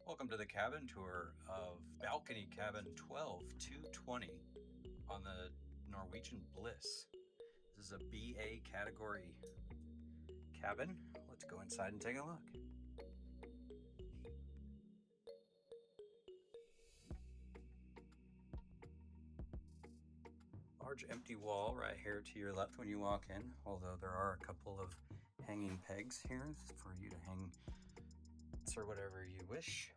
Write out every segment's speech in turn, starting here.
Welcome to the cabin tour of balcony cabin 12220 on the Norwegian Blis. This is a BA category cabin. Let's go inside and take a look. Large empty wall right here to your left when you walk in, although there are a couple of hanging pegs here for you to hang or whatever you wish.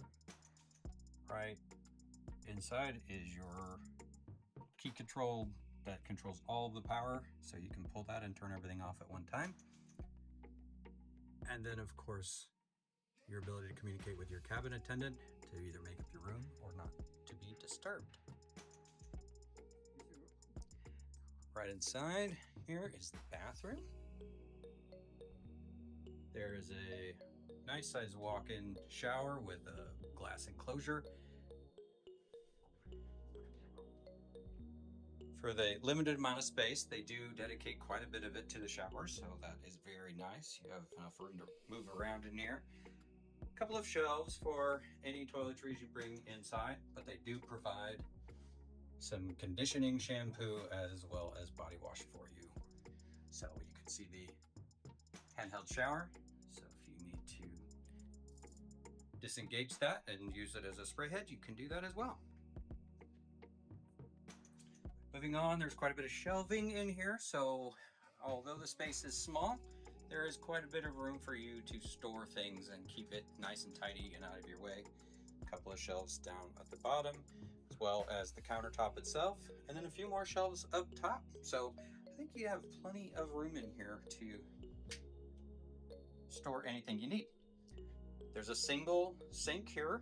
Right inside is your key control that controls all of the power, so you can pull that and turn everything off at one time. And then of course your ability to communicate with your cabin attendant to either make up your room or not to be disturbed. Right inside here is the bathroom. There is a nice sized walk-in shower with a glass enclosure. For the limited amount of space, they do dedicate quite a bit of it to the shower, so that is very nice. You have enough room to move around in here. A couple of shelves for any toiletries you bring inside, but they do provide some conditioning shampoo as well as body wash for you. So you can see the handheld shower. So if you need to disengage that and use it as a spray head, you can do that as well. Moving on, there's quite a bit of shelving in here, so although the space is small, there is quite a bit of room for you to store things and keep it nice and tidy and out of your way. A couple of shelves down at the bottom, as well as the countertop itself, and then a few more shelves up top. So I think you have plenty of room in here to store anything you need. There's a single sink here,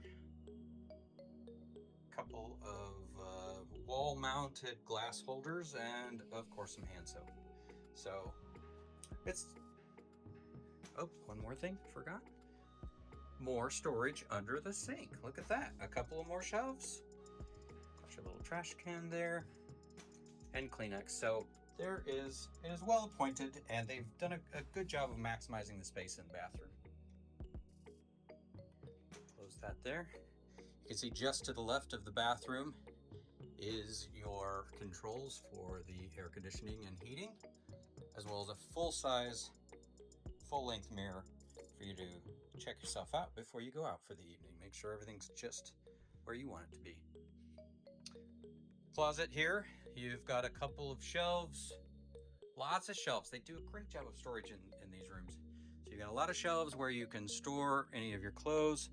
couple of wall-mounted glass holders, and of course some hand soap. So it's one more thing, forgot. More storage under the sink. Look at that. A couple of more shelves. Got your little trash can there, and Kleenex. So it is well appointed, and they've done a good job of maximizing the space in the bathroom. Close that there. You can see just to the left of the bathroom is your controls for the air conditioning and heating, as well as a full-size, full-length mirror for you to check yourself out before you go out for the evening. Make sure everything's just where you want it to be. Closet here, you've got a couple of shelves, lots of shelves. They do a great job of storage in these rooms. So you've got a lot of shelves where you can store any of your clothes.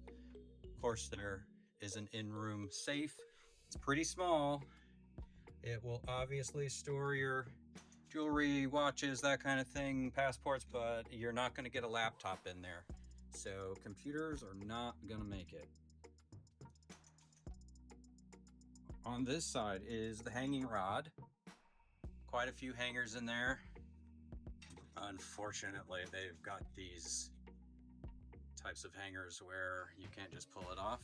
Of course, there is an in-room safe. It's pretty small. It will obviously store your jewelry, watches, that kind of thing, passports, but you're not going to get a laptop in there. So computers are not going to make it. On this side is the hanging rod. Quite a few hangers in there. Unfortunately, they've got these types of hangers where you can't just pull it off.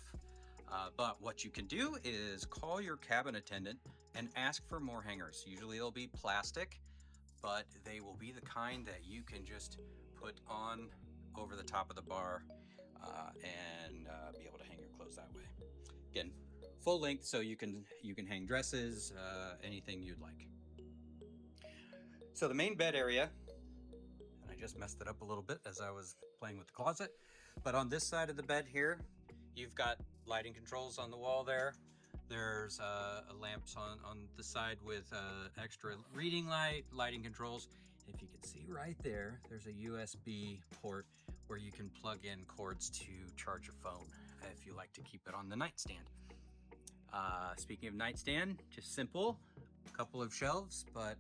But what you can do is call your cabin attendant and ask for more hangers. Usually they'll be plastic, but they will be the kind that you can just put on over the top of the bar and be able to hang your clothes that way. Again, full length, so you can hang dresses, anything you'd like. So the main bed area, and I just messed it up a little bit as I was playing with the closet, but on this side of the bed here, you've got lighting controls on the wall there. There's lamps on the side with extra reading lighting controls. If you can see right there, there's a USB port where you can plug in cords to charge your phone if you like to keep it on the nightstand. Speaking of nightstand, just simple, a couple of shelves, but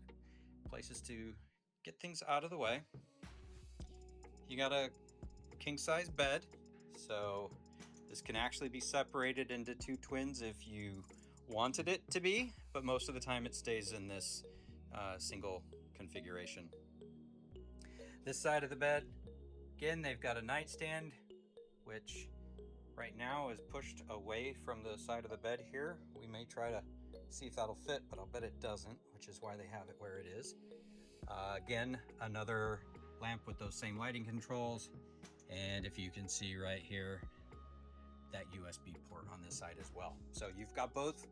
places to get things out of the way. You got a king-size bed, so this can actually be separated into two twins if you wanted it to be, but most of the time it stays in this single configuration. This side of the bed, again, they've got a nightstand, which right now is pushed away from the side of the bed here. We may try to see if that'll fit, but I'll bet it doesn't, which is why they have it where it is. Again, another lamp with those same lighting controls. And if you can see right here, that USB port on this side as well. So you've got both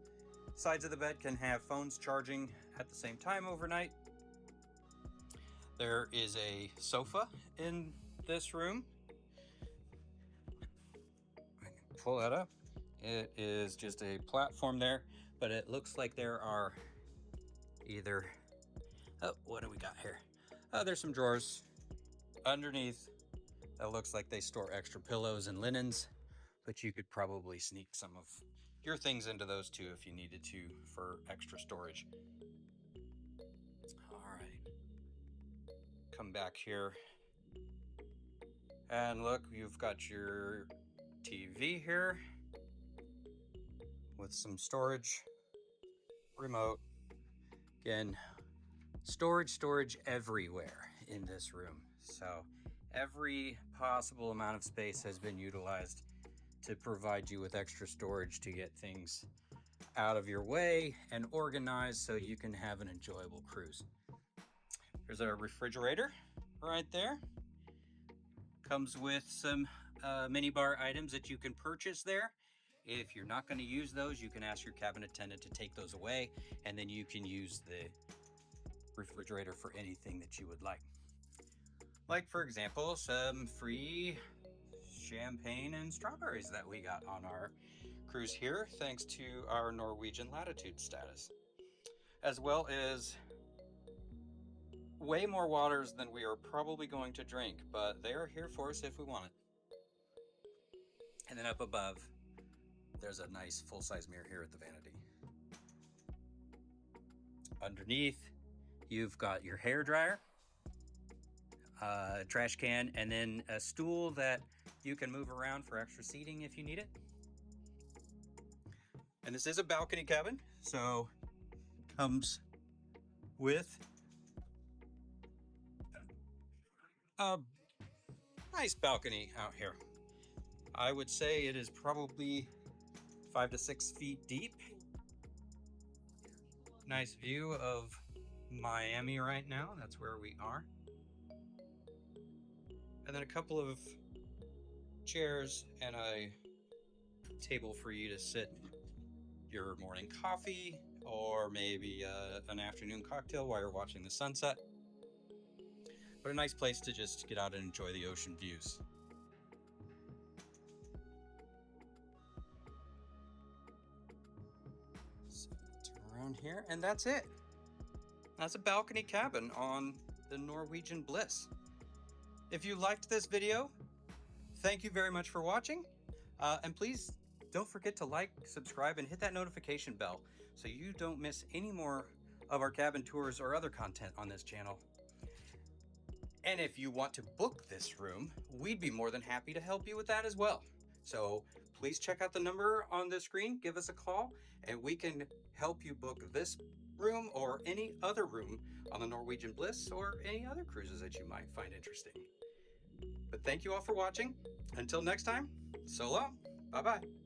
sides of the bed can have phones charging at the same time overnight. There is a sofa in this room. I can pull that up. It is just a platform there, but it looks like there are either, oh, what do we got here? There's some drawers underneath that looks like they store extra pillows and linens, but you could probably sneak some of your things into those too if you needed to for extra storage. All right, come back here and look, you've got your TV here with some storage, remote. Again, storage everywhere in this room. So every possible amount of space has been utilized to provide you with extra storage to get things out of your way and organized so you can have an enjoyable cruise. There's a refrigerator right there. Comes with some minibar items that you can purchase there. If you're not going to use those, you can ask your cabin attendant to take those away, and then you can use the refrigerator for anything that you would like. Like, for example, some free champagne and strawberries that we got on our cruise here, thanks to our Norwegian latitude status, as well as way more waters than we are probably going to drink, but they are here for us if we want it. And then up above, there's a nice full-size mirror here at the Vanity. Underneath, you've got your hair dryer, trash can, and then a stool that you can move around for extra seating if you need it. And this is a balcony cabin, so comes with a nice balcony out here. I would say it is probably 5 to 6 feet deep. Nice view of Miami right now. That's where we are. And then a couple of chairs and a table for you to sit your morning coffee or maybe an afternoon cocktail while you're watching the sunset. But a nice place to just get out and enjoy the ocean views. So turn around here, and that's it. That's a balcony cabin on the Norwegian Blis. If you liked this video, thank you very much for watching. And please don't forget to like, subscribe, and hit that notification bell so you don't miss any more of our cabin tours or other content on this channel. And if you want to book this room, we'd be more than happy to help you with that as well. So please check out the number on the screen, give us a call, and we can help you book this room or any other room on the Norwegian Blis or any other cruises that you might find interesting. But thank you all for watching. Until next time, so long. Bye-bye.